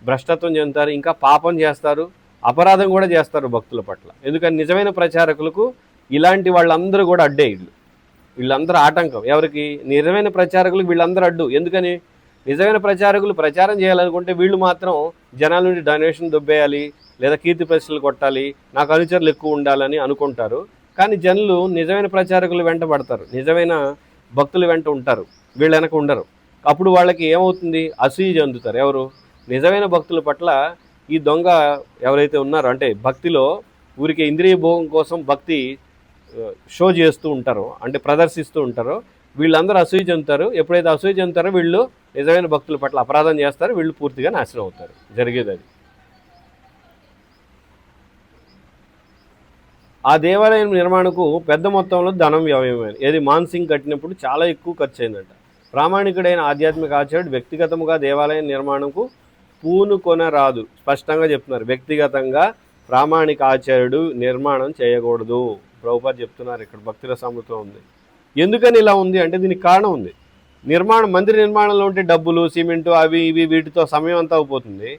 భ్రష్టత్వం చెందుతారు, ఇంకా పాపం చేస్తారు, అపరాధం కూడా చేస్తారు భక్తుల పట్ల. ఎందుకని నిజమైన ప్రచారకులకు ఇలాంటి వాళ్ళందరూ కూడా అడ్డే. వీళ్ళందరూ ఆటంకం. ఎవరికి? నిజమైన ప్రచారకులకు వీళ్ళందరూ అడ్డు. ఎందుకని? నిజమైన ప్రచారకులు ప్రచారం చేయాలనుకుంటే వీళ్ళు మాత్రం జనాల నుండి డొనేషన్ దొబ్బేయాలి, లేదా కీర్తి ప్రశ్నలు కొట్టాలి, నాకు అనుచరులు ఎక్కువ ఉండాలని అనుకుంటారు. కానీ జనులు నిజమైన ప్రచారకులు వెంట పడతారు, నిజమైన భక్తుల వెంట ఉంటారు, వీళ్ళు వెనక ఉండరు. అప్పుడు వాళ్ళకి ఏమవుతుంది? అసూయ చెందుతారు. ఎవరు? నిజమైన భక్తుల పట్ల ఈ దొంగ ఎవరైతే ఉన్నారో, అంటే భక్తిలో ఊరికే ఇంద్రియ భోగం కోసం భక్తి షో చేస్తూ ఉంటారో, అంటే ప్రదర్శిస్తూ ఉంటారో, వీళ్ళందరూ అసూయ చెందుతారు. ఎప్పుడైతే అసూయ చెందుతారో వీళ్ళు నిజమైన భక్తుల పట్ల అపరాధం చేస్తారు, వీళ్ళు పూర్తిగా నాశనం అవుతారు. జరిగేది అది. ఆ దేవాలయం నిర్మాణకు పెద్ద మొత్తంలో ధనం వ్యయమైంది. ఏది మాన్సింగ్ కట్టినప్పుడు చాలా ఎక్కువ ఖర్చు అయిందంట. ప్రామాణికుడైన ఆధ్యాత్మిక ఆచార్యుడు వ్యక్తిగతంగా దేవాలయం నిర్మాణంకు పూనుకొనరాదు. స్పష్టంగా చెప్తున్నారు, వ్యక్తిగతంగా ప్రామాణిక ఆచార్యుడు నిర్మాణం చేయకూడదు. ప్రభుపాద చెప్తున్నారు ఇక్కడ, భక్తుల సముద్రం ఉంది. ఎందుకని ఇలా ఉంది అంటే దీనికి కారణం ఉంది. మందిర నిర్మాణంలో ఉంటే డబ్బులు, సిమెంటు, అవి ఇవి వీటితో సమయం అంతా అయిపోతుంది.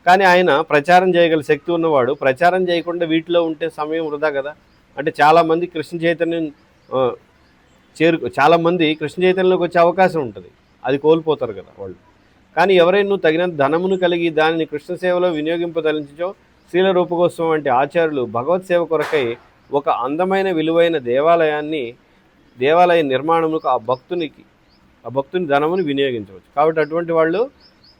కానీ ఆయన ప్రచారం చేయగల శక్తి ఉన్నవాడు ప్రచారం చేయకుండా వీటిలో ఉంటే సమయం వృధా కదా. అంటే చాలామంది కృష్ణ చైతన్యం చాలామంది కృష్ణ చైతన్యంలోకి వచ్చే అవకాశం ఉంటుంది, అది కోల్పోతారు కదా వాళ్ళు. కానీ ఎవరైనా తగినంత ధనమును కలిగి దానిని కృష్ణ సేవలో వినియోగింపదలించో శ్రీల రూపగోస్వామి వంటి ఆచార్యులు భగవత్ సేవ కొరకై ఒక అందమైన విలువైన దేవాలయ నిర్మాణములకు ఆ భక్తుని ధనమును వినియోగించవచ్చు. కాబట్టి అటువంటి వాళ్ళు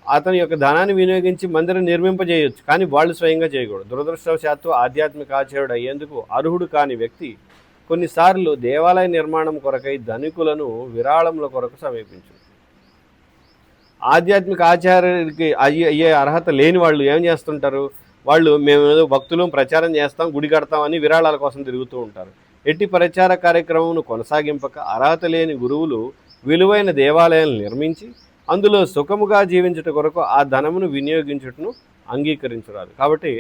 అతని యొక్క ధనాన్ని వినియోగించి మందిరం నిర్మింపజేయవచ్చు, కానీ వాళ్ళు స్వయంగా చేయకూడదు. దురదృష్టవశాత్తు ఆధ్యాత్మిక ఆచార్యుడు అయ్యేందుకు అర్హుడు కాని వ్యక్తి కొన్నిసార్లు దేవాలయ నిర్మాణం కొరకై ధనికులను విరాళముల కొరకు సమీపించు. ఆధ్యాత్మిక ఆచార్యుడికి అయ్యే అర్హత లేని వాళ్ళు ఏం చేస్తుంటారు? వాళ్ళు మేము ఏదో భక్తులు ప్రచారం చేస్తాం, గుడి కడతామని విరాళాల కోసం తిరుగుతూ ఉంటారు. ఎట్టి ప్రచార కార్యక్రమం కొనసాగింపక అర్హత లేని గురువులు విలువైన దేవాలయాలను నిర్మించి అందులో సుఖముగా జీవించుట కొరకు ఆ ధనమును వినియోగించుటను అంగీకరించరాదు. కాబట్టి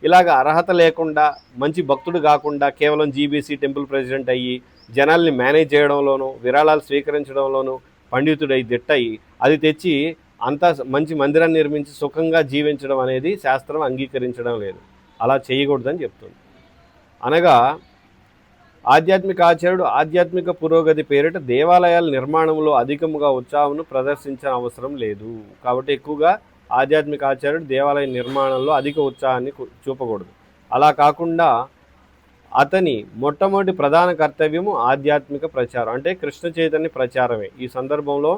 ఇలాగ అర్హత లేకుండా, మంచి భక్తుడు కాకుండా కేవలం జీబీసీ టెంపుల్ ప్రెసిడెంట్ అయ్యి జనాల్ని మేనేజ్ చేయడంలోనూ విరాళాలు స్వీకరించడంలోనూ పండితుడై దిట్టయి అది తెచ్చి అంతా మంచి మందిరాన్ని నిర్మించి సుఖంగా జీవించడం అనేది శాస్త్రం అంగీకరించడం లేదు. అలా చేయకూడదని చెప్తుంది. అనగా ఆధ్యాత్మిక ఆచార్యుడు ఆధ్యాత్మిక పురోగతి పేరిట దేవాలయాల నిర్మాణంలో అధికముగా ఉత్సాహమును ప్రదర్శించిన అవసరం లేదు. కాబట్టి ఎక్కువగా ఆధ్యాత్మిక ఆచార్యుడు దేవాలయ నిర్మాణంలో అధిక ఉత్సాహాన్ని చూపకూడదు. అలా కాకుండా అతని మొట్టమొదటి ప్రధాన కర్తవ్యము ఆధ్యాత్మిక ప్రచారం, అంటే కృష్ణ చైతన్య ప్రచారమే. ఈ సందర్భంలో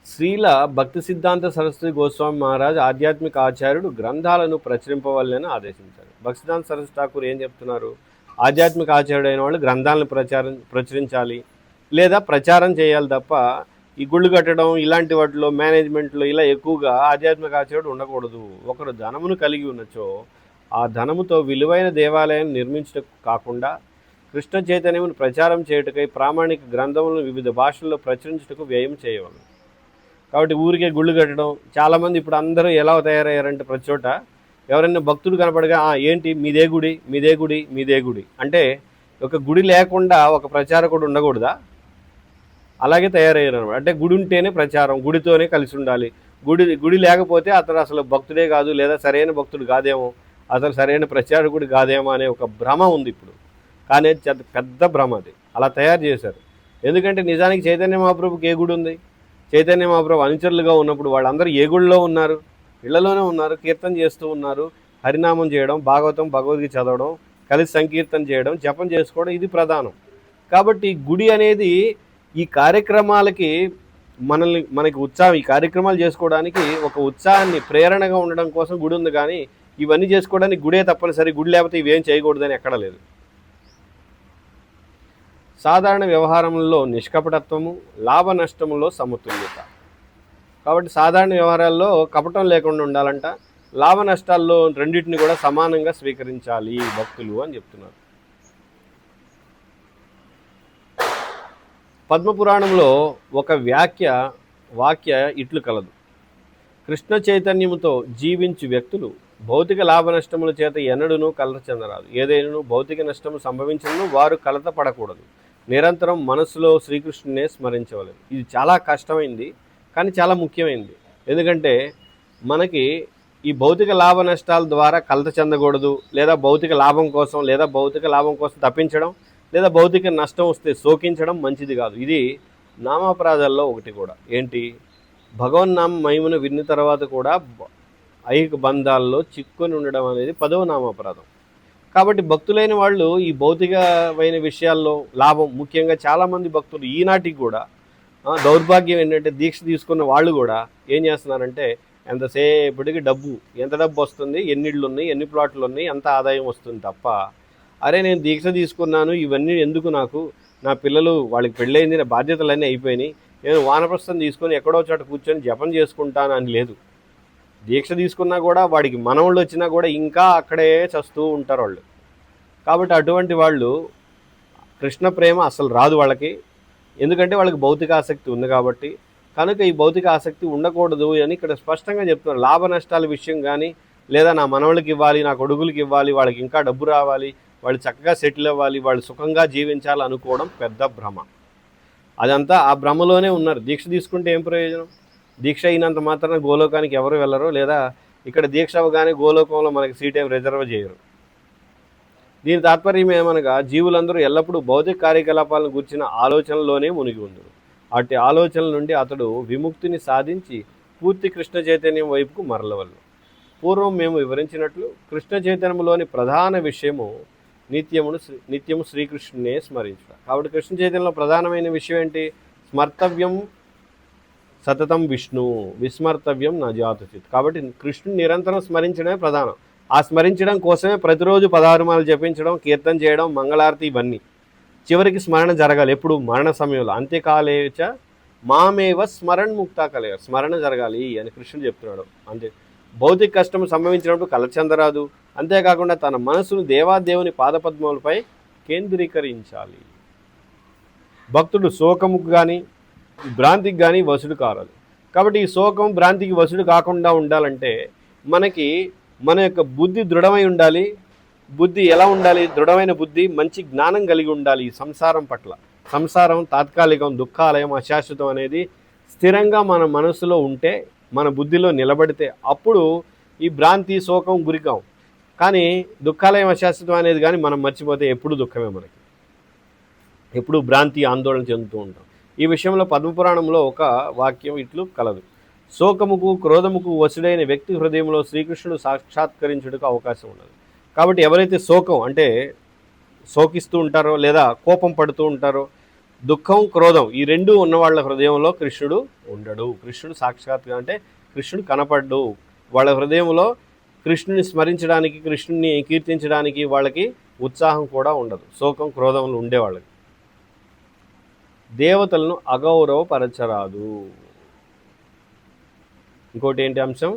శ్రీల భక్తి సిద్ధాంత సరస్వతి గోస్వామి మహారాజ్ ఆధ్యాత్మిక ఆచార్యుడు గ్రంథాలను ప్రచురింపవాలని ఆదేశించారు. భక్తి సిద్ధాంత సరస్వతి ఠాకూర్ ఏం చెప్తున్నారు? ఆధ్యాత్మిక ఆచార్యుడు అయిన వాళ్ళు గ్రంథాలను ప్రచురించాలి, లేదా ప్రచారం చేయాలి తప్ప ఈ గుళ్ళు కట్టడం ఇలాంటి వాటిలో మేనేజ్మెంట్లో ఇలా ఎక్కువగా ఆధ్యాత్మిక ఆచార్యుడు ఉండకూడదు. ఒకరు ధనమును కలిగి ఉన్నచో ఆ ధనముతో విలువైన దేవాలయాన్ని నిర్మించడం కాకుండా కృష్ణ చైతన్యమును ప్రచారం చేయుటకై ప్రామాణిక గ్రంథములను వివిధ భాషల్లో ప్రచురించుటకు వ్యయం చేయవాలి. కాబట్టి ఊరికే గుళ్ళు కట్టడం, చాలామంది ఇప్పుడు అందరూ ఎలా తయారయ్యారంటే ప్రతి చోట ఎవరైనా భక్తుడు కనపడగా ఏంటి మీదే గుడి మీదే గుడి మీదే గుడి అంటే, ఒక గుడి లేకుండా ఒక ప్రచారకుడు ఉండకూడదా? అలాగే తయారయ్యారు అనమాట. అంటే గుడి ఉంటేనే ప్రచారం, గుడితోనే కలిసి ఉండాలి. గుడి లేకపోతే అతడు అసలు భక్తుడే కాదు, లేదా సరైన భక్తుడు కాదేమో, అసలు సరైన ప్రచారకుడు కాదేమో అనే ఒక భ్రమ ఉంది ఇప్పుడు. కానీ అది పెద్ద భ్రమ, అది అలా తయారు చేశారు. ఎందుకంటే నిజానికి చైతన్య మహాప్రభుకి ఏ గుడి ఉంది? చైతన్య మహాప్రభు అనుచరులుగా ఉన్నప్పుడు వాళ్ళందరూ ఏ గుడిలో ఉన్నారు? ఇళ్లలోనే ఉన్నారు, కీర్తన చేస్తూ ఉన్నారు, హరినామం చేయడం, భాగవతం భగవద్గీత చదవడం, కలిసి సంకీర్తన చేయడం, జపం చేసుకోవడం, ఇది ప్రధానం. కాబట్టి గుడి అనేది ఈ కార్యక్రమాలకి మనకి ఉత్సాహం, ఈ కార్యక్రమాలు చేసుకోవడానికి ఒక ఉత్సాహాన్ని ప్రేరణగా ఉండడం కోసం గుడి ఉంది. కానీ ఇవన్నీ చేసుకోవడానికి గుడే తప్పనిసరి, గుడి లేకపోతే ఇవేం చేయకూడదని ఎక్కడ లేదు. సాధారణ వ్యవహారంలో నిష్కపటత్వము, లాభ నష్టములో సమతుల్యత. కాబట్టి సాధారణ వ్యవహారాల్లో కపటం లేకుండా ఉండాలంట, లాభ నష్టాల్లో రెండింటిని కూడా సమానంగా స్వీకరించాలి భక్తులు అని చెప్తున్నారు. పద్మపురాణంలో ఒక వాక్య ఇట్లు కలదు: కృష్ణ చైతన్యముతో జీవించు వ్యక్తులు భౌతిక లాభ నష్టముల చేత ఎన్నడూనూ కలత చెందరాదు. ఏదైనా భౌతిక నష్టము సంభవించినను వారు కలత పడకూడదు. నిరంతరం మనసులో శ్రీకృష్ణునే స్మరించవలెను. ఇది చాలా కష్టమైంది, కానీ చాలా ముఖ్యమైనది. ఎందుకంటే మనకి ఈ భౌతిక లాభ నష్టాల ద్వారా కలత చెందకూడదు, లేదా భౌతిక లాభం కోసం తప్పించడం, లేదా భౌతిక నష్టం వస్తే శోకించడం మంచిది కాదు. ఇది నామాపరాధాల్లో ఒకటి కూడా. ఏంటి? భగవన్నామ మహిమను విన్న తర్వాత కూడా ఐహిక బంధాల్లో చిక్కుని ఉండడం అనేది 10వ నామాపరాధం. కాబట్టి భక్తులైన వాళ్ళు ఈ భౌతికమైన విషయాల్లో లాభం, ముఖ్యంగా చాలామంది భక్తులు ఈనాటికి కూడా దౌర్భాగ్యం ఏంటంటే దీక్ష తీసుకున్న వాళ్ళు కూడా ఏం చేస్తున్నారంటే ఎంతసేపటికి డబ్బు, ఎంత డబ్బు వస్తుంది, ఎన్ని ఇళ్ళు ఉన్నాయి, ఎన్ని ప్లాట్లు ఉన్నాయి, ఎంత ఆదాయం వస్తుంది తప్ప, అరే నేను దీక్ష తీసుకున్నాను, ఇవన్నీ ఎందుకు నాకు, నా పిల్లలు వాళ్ళకి పెళ్ళయింది, నా బాధ్యతలన్నీ అయిపోయినాయి, నేను వానప్రస్థం తీసుకొని ఎక్కడో చోట కూర్చొని జపం చేసుకుంటాను అని లేదు. దీక్ష తీసుకున్నా కూడా వాడికి మనవాళ్ళు వచ్చినా కూడా ఇంకా అక్కడే చస్తూ ఉంటారు వాళ్ళు. కాబట్టి అటువంటి వాళ్ళు కృష్ణ ప్రేమ అసలు రాదు వాళ్ళకి, ఎందుకంటే వాళ్ళకి భౌతిక ఆసక్తి ఉంది కాబట్టి. కనుక ఈ భౌతిక ఆసక్తి ఉండకూడదు అని ఇక్కడ స్పష్టంగా చెప్తున్నారు. లాభ నష్టాల విషయం కానీ, లేదా నా మనవళ్ళకి ఇవ్వాలి, నా కొడుకులకి ఇవ్వాలి, వాళ్ళకి ఇంకా డబ్బు రావాలి, వాళ్ళు చక్కగా సెటిల్ అవ్వాలి, వాళ్ళు సుఖంగా జీవించాలి అనుకోవడం పెద్ద భ్రమ. అదంతా ఆ భ్రమలోనే ఉన్నారు. దీక్ష తీసుకుంటే ఏం ప్రయోజనం? దీక్ష అయినంత మాత్రాన గోలోకానికి ఎవరు వెళ్ళరు, లేదా ఇక్కడ దీక్ష అవ్వగానే గోలోకంలో మనకి సీట్ ఏం రిజర్వ్ చేయరు. దీని తాత్పర్యం ఏమనగా జీవులందరూ ఎల్లప్పుడూ భౌతిక కార్యకలాపాలను గురించిన ఆలోచనలోనే మునిగి ఉండరు. అట్టి ఆలోచనల నుండి అతడు విముక్తిని సాధించి పూర్తి కృష్ణ చైతన్యం వైపుకు మరలవల్లు. పూర్వం మేము వివరించినట్లు కృష్ణ చైతన్యంలోని ప్రధాన విషయము నిత్యము శ్రీకృష్ణునే స్మరించుట. కాబట్టి కృష్ణ చైతన్యంలో ప్రధానమైన విషయం ఏంటి? స్మర్తవ్యం సతతం విష్ణు, విస్మర్తవ్యం నా జాతుచిత్. కాబట్టి కృష్ణుని నిరంతరం స్మరించడమే ప్రధానం. ఆ స్మరించడం కోసమే ప్రతిరోజు 16 మాలు జపించడం, కీర్తన చేయడం, మంగళారతి, ఇవన్నీ. చివరికి స్మరణ జరగాలి ఎప్పుడు? మరణ సమయంలో. అంత్యకాలేచ మామేవ స్మరణ ముక్తా కలయ, స్మరణ జరగాలి అని కృష్ణుడు చెప్తున్నాడు. అంతే. భౌతిక కష్టం సంభవించినప్పుడు కలచందరాదు. అంతేకాకుండా తన మనసును దేవాదేవుని పాదపద్మములపై కేంద్రీకరించాలి. భక్తుడు శోకముకు కానీ భ్రాంతికి కానీ వసుడు కారాదు. కాబట్టి ఈ శోకం భ్రాంతికి వసుడు కాకుండా ఉండాలంటే మనకి మన యొక్క బుద్ధి దృఢమై ఉండాలి. బుద్ధి ఎలా ఉండాలి? దృఢమైన బుద్ధి, మంచి జ్ఞానం కలిగి ఉండాలి. ఈ సంసారం పట్ల, సంసారం తాత్కాలికం, దుఃఖాలయం, అశాశ్వతం అనేది స్థిరంగా మన మనసులో ఉంటే, మన బుద్ధిలో నిలబడితే అప్పుడు ఈ భ్రాంతి శోకం గురికాం. కానీ దుఃఖాలయం, అశాశ్వతం అనేది కానీ మనం మర్చిపోతే ఎప్పుడు దుఃఖమే మనకి, ఎప్పుడు భ్రాంతి, ఆందోళన చెందుతూ ఉంటాం. ఈ విషయంలో పద్మపురాణంలో ఒక వాక్యం ఇట్లు కలదు: శోకముకు క్రోధముకు వసుడైన వ్యక్తి హృదయంలో శ్రీకృష్ణుడు సాక్షాత్కరించుటకు అవకాశం ఉన్నది. కాబట్టి ఎవరైతే శోకం అంటే శోకిస్తూ ఉంటారో, లేదా కోపం పడుతూ ఉంటారో, దుఃఖం, క్రోధం ఈ రెండు ఉన్న వాళ్ళ హృదయంలో కృష్ణుడు ఉండడు. కృష్ణుడు సాక్షాత్గా అంటే కృష్ణుడు కనపడ్డు. వాళ్ళ హృదయంలో కృష్ణుని స్మరించడానికి, కృష్ణుని కీర్తించడానికి వాళ్ళకి ఉత్సాహం కూడా ఉండదు. శోకం, క్రోధములు ఉండే వాళ్ళకి. దేవతలను అగౌరవపరచరాదు. ఇంకోటి ఏంటి అంశం?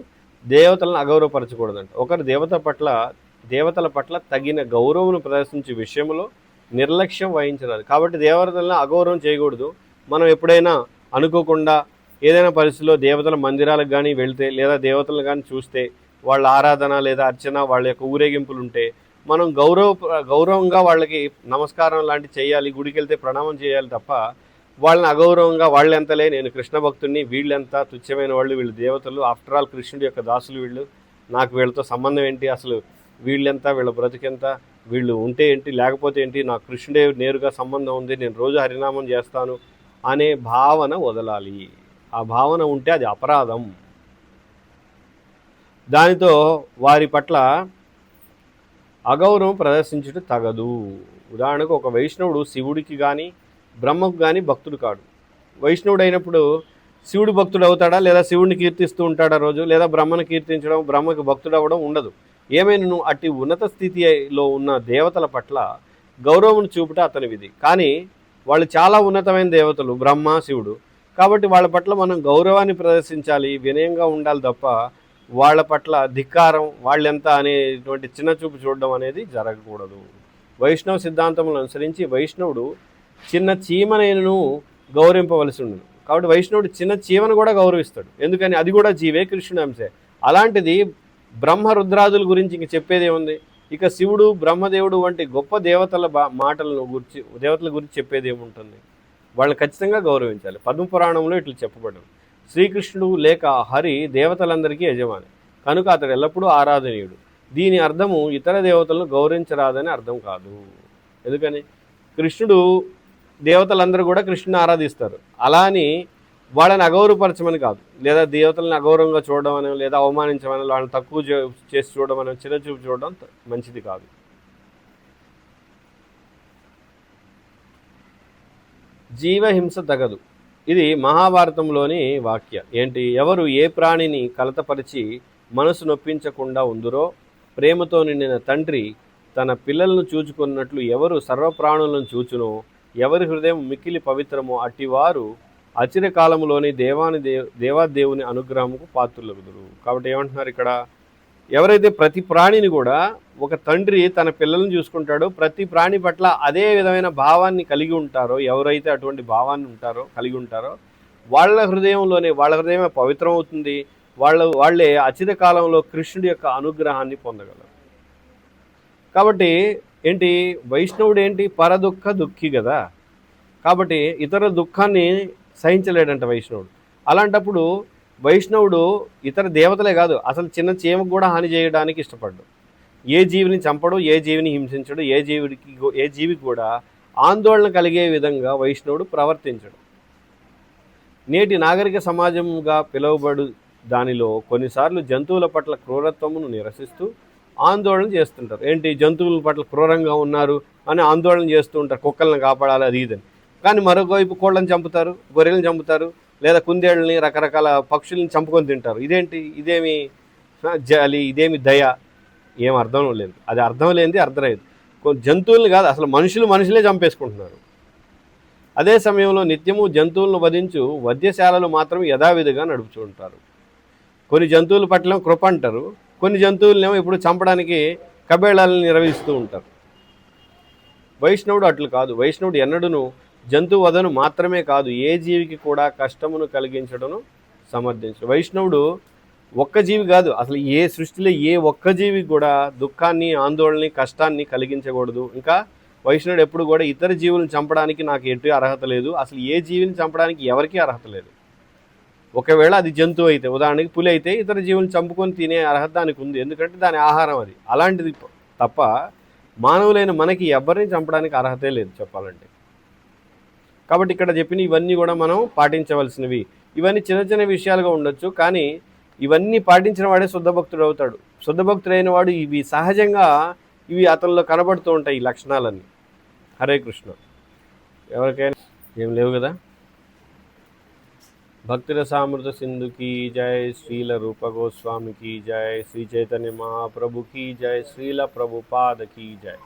దేవతలను అగౌరవపరచకూడదంట. ఒకరు దేవతల పట్ల తగిన గౌరవం ప్రదర్శించే విషయంలో నిర్లక్ష్యం వహించరాదు. కాబట్టి దేవతలను అగౌరవం చేయకూడదు. మనం ఎప్పుడైనా అనుకోకుండా ఏదైనా పరిస్థితిలో దేవతల మందిరాలకు కానీ వెళ్తే, లేదా దేవతలను కానీ చూస్తే, వాళ్ళ ఆరాధన లేదా అర్చన, వాళ్ళ యొక్క ఊరేగింపులు ఉంటే మనం గౌరవంగా వాళ్ళకి నమస్కారం లాంటివి చేయాలి, గుడికి వెళ్తే ప్రణామం చేయాలి తప్ప వాళ్ళని అగౌరవంగా వాళ్ళెంతలే, నేను కృష్ణ భక్తుడిని, వీళ్ళెంత తుచ్చమైన వాళ్ళు, వీళ్ళు దేవతలు, ఆఫ్టర్ ఆల్ కృష్ణుడి యొక్క దాసులు వీళ్ళు, నాకు వీళ్ళతో సంబంధం ఏంటి, అసలు వీళ్ళెంత, వీళ్ళ బ్రతికెంత, వీళ్ళు ఉంటే ఏంటి లేకపోతే ఏంటి, నాకు కృష్ణుడే నేరుగా సంబంధం ఉంది, నేను రోజు హరినామం చేస్తాను అనే భావన వదలాలి. ఆ భావన ఉంటే అది అపరాధం. దానితో వారి పట్ల అగౌరవం ప్రదర్శించుట తగదు. ఉదాహరణకు ఒక వైష్ణవుడు శివుడికి కానీ బ్రహ్మకు కానీ భక్తుడు కాడు. వైష్ణవుడు అయినప్పుడు శివుడు భక్తుడు అవుతాడా, లేదా శివుడిని కీర్తిస్తూ ఉంటాడా రోజు, లేదా బ్రహ్మను కీర్తించడం, బ్రహ్మకు భక్తుడు అవ్వడం ఉండదు. ఏమైనా అట్టి ఉన్నత స్థితిలో ఉన్న దేవతల పట్ల గౌరవం చూపుట అతని విధి. కానీ వాళ్ళు చాలా ఉన్నతమైన దేవతలు, బ్రహ్మ, శివుడు. కాబట్టి వాళ్ళ పట్ల మనం గౌరవాన్ని ప్రదర్శించాలి, వినయంగా ఉండాలి తప్ప వాళ్ళ పట్ల ధిక్కారం, వాళ్ళెంత అనేటువంటి చిన్న చూపు చూడడం అనేది జరగకూడదు. వైష్ణవ సిద్ధాంతములను అనుసరించి వైష్ణవుడు చిన్న చీమనైనను గౌరవింపవలసి ఉండదు. కాబట్టి వైష్ణవుడు చిన్న చీమను కూడా గౌరవిస్తాడు. ఎందుకని? అది కూడా జీవే, కృష్ణుడి అంశే. అలాంటిది బ్రహ్మ రుద్రాదుల గురించి ఇంక చెప్పేది ఏముంది? ఇక శివుడు, బ్రహ్మదేవుడు వంటి గొప్ప దేవతల దేవతల గురించి చెప్పేది ఏముంటుంది? వాళ్ళని ఖచ్చితంగా గౌరవించాలి. పద్మపురాణంలో ఇట్లా చెప్పబడ్డాం. శ్రీకృష్ణుడు లేక హరి దేవతలందరికీ యజమాని, కనుక అతడు ఎల్లప్పుడూ ఆరాధనీయుడు. దీని అర్థము ఇతర దేవతలను గౌరవించరాదని అర్థం కాదు. ఎందుకని? కృష్ణుడు, దేవతలందరూ కూడా కృష్ణుని ఆరాధిస్తారు. అలా అని వాళ్ళని అగౌరవపరచమని కాదు, లేదా దేవతలను అగౌరవంగా చూడడం అని, లేదా అవమానించమని, వాళ్ళని తక్కువ చేసి చూడడం అని, చిన్నచూపు చూడడం మంచిది కాదు. జీవహింస తగదు. ఇది మహాభారతంలోని వాక్య. ఏంటి? ఎవరు ఏ ప్రాణిని కలతపరిచి మనసు నొప్పించకుండా ఉందురో, ప్రేమతో నిండిన తండ్రి తన పిల్లలను చూచుకున్నట్లు ఎవరు సర్వప్రాణులను చూచునో, ఎవరి హృదయం మిక్కిలి పవిత్రమో అట్టివారు అచిరకాలంలోని దేవాదేవుని అనుగ్రహముకు పాత్రులగుదురు. కాబట్టి ఏమంటున్నారు ఇక్కడ? ఎవరైతే ప్రతి ప్రాణిని కూడా ఒక తండ్రి తన పిల్లలను చూసుకుంటాడో, ప్రతి ప్రాణి పట్ల అదే విధమైన భావాన్ని కలిగి ఉంటారో, ఎవరైతే అటువంటి భావాన్ని కలిగి ఉంటారో వాళ్ళ హృదయమే పవిత్రం అవుతుంది. వాళ్ళే అచిరకాలంలో కృష్ణుడి యొక్క అనుగ్రహాన్ని పొందగలరు. కాబట్టి ఏంటి? వైష్ణవుడు ఏంటి? పరదుఃఖ దుఃఖి కదా. కాబట్టి ఇతర దుఃఖాన్ని సహించలేడంట వైష్ణవుడు. అలాంటప్పుడు వైష్ణవుడు ఇతర దేవతలే కాదు, అసలు చిన్న చీమకు కూడా హాని చేయడానికి ఇష్టపడ్డు. ఏ జీవిని చంపడు, ఏ జీవిని హింసించడు, ఏ జీవికి కూడా ఆందోళన కలిగే విధంగా వైష్ణవుడు ప్రవర్తించడు. నేటి నాగరిక సమాజంగా పిలువబడు దానిలో కొన్నిసార్లు జంతువుల పట్ల క్రూరత్వమును నిరసిస్తూ ఆందోళన చేస్తుంటారు. ఏంటి? జంతువుల పట్ల క్రూరంగా ఉన్నారు అని ఆందోళన చేస్తూ ఉంటారు, కుక్కలను కాపాడాలి అది ఇదని. కానీ మరొక వైపు కోళ్ళని చంపుతారు, గొర్రెలను చంపుతారు, లేదా కుందేళ్ళని, రకరకాల పక్షుల్ని చంపుకొని తింటారు. ఇదేంటి? ఇదేమి జాలి, ఇదేమి దయ? ఏం అర్థం లేదు. అది అర్థం లేనిది అర్థమయ్యేది. జంతువుల్ని కాదు, అసలు మనుషులే చంపేసుకుంటున్నారు. అదే సమయంలో నిత్యము జంతువులను వధించు వధ్యశాలలు మాత్రం యథావిధిగా నడుపుతూ ఉంటారు. కొన్ని జంతువుల పట్ల కృప అంటారు, కొన్ని జంతువులనేమో ఇప్పుడు చంపడానికి కబేళాలను నిర్వహిస్తూ ఉంటారు. వైష్ణవుడు అట్లు కాదు. వైష్ణవుడు ఎన్నడూను జంతువు వధను మాత్రమే కాదు, ఏ జీవికి కూడా కష్టమును కలిగించడను సమర్థించు. వైష్ణవుడు ఒక్క జీవి కాదు, అసలు ఏ సృష్టిలో ఏ ఒక్క జీవికి కూడా దుఃఖాన్ని, ఆందోళనని, కష్టాన్ని కలిగించకూడదు. ఇంకా వైష్ణవుడు ఎప్పుడు కూడా ఇతర జీవులను చంపడానికి నాకు ఎటు అర్హత లేదు, అసలు ఏ జీవిని చంపడానికి ఎవరికీ అర్హత లేదు. ఒకవేళ అది జంతువు అయితే, ఉదాహరణకి పులి అయితే ఇతర జీవులను చంపుకొని తినే అర్హత దానికి ఉంది, ఎందుకంటే దాని ఆహారం అది. అలాంటిది తప్ప మానవులైన మనకి ఎవరిని చంపడానికి అర్హతే లేదు చెప్పాలంటే. కాబట్టి ఇక్కడ చెప్పిన ఇవన్నీ కూడా మనం పాటించవలసినవి. ఇవన్నీ చిన్న చిన్న విషయాలుగా ఉండొచ్చు, కానీ ఇవన్నీ పాటించిన వాడే శుద్ధభక్తుడు అవుతాడు. శుద్ధభక్తుడైన వాడు ఇవి సహజంగా అతనిలో కనబడుతూ ఉంటాయి, ఈ లక్షణాలన్నీ. హరే కృష్ణ. ఎవరికైనా ఏం లేవు కదా? భక్తిరసామృత సింధుకి జై, శ్రీల రూప గోస్వామికి జై, శ్రీ చైతన్య మహాప్రభుకి జై, శ్రీల ప్రభుపాదకి జై.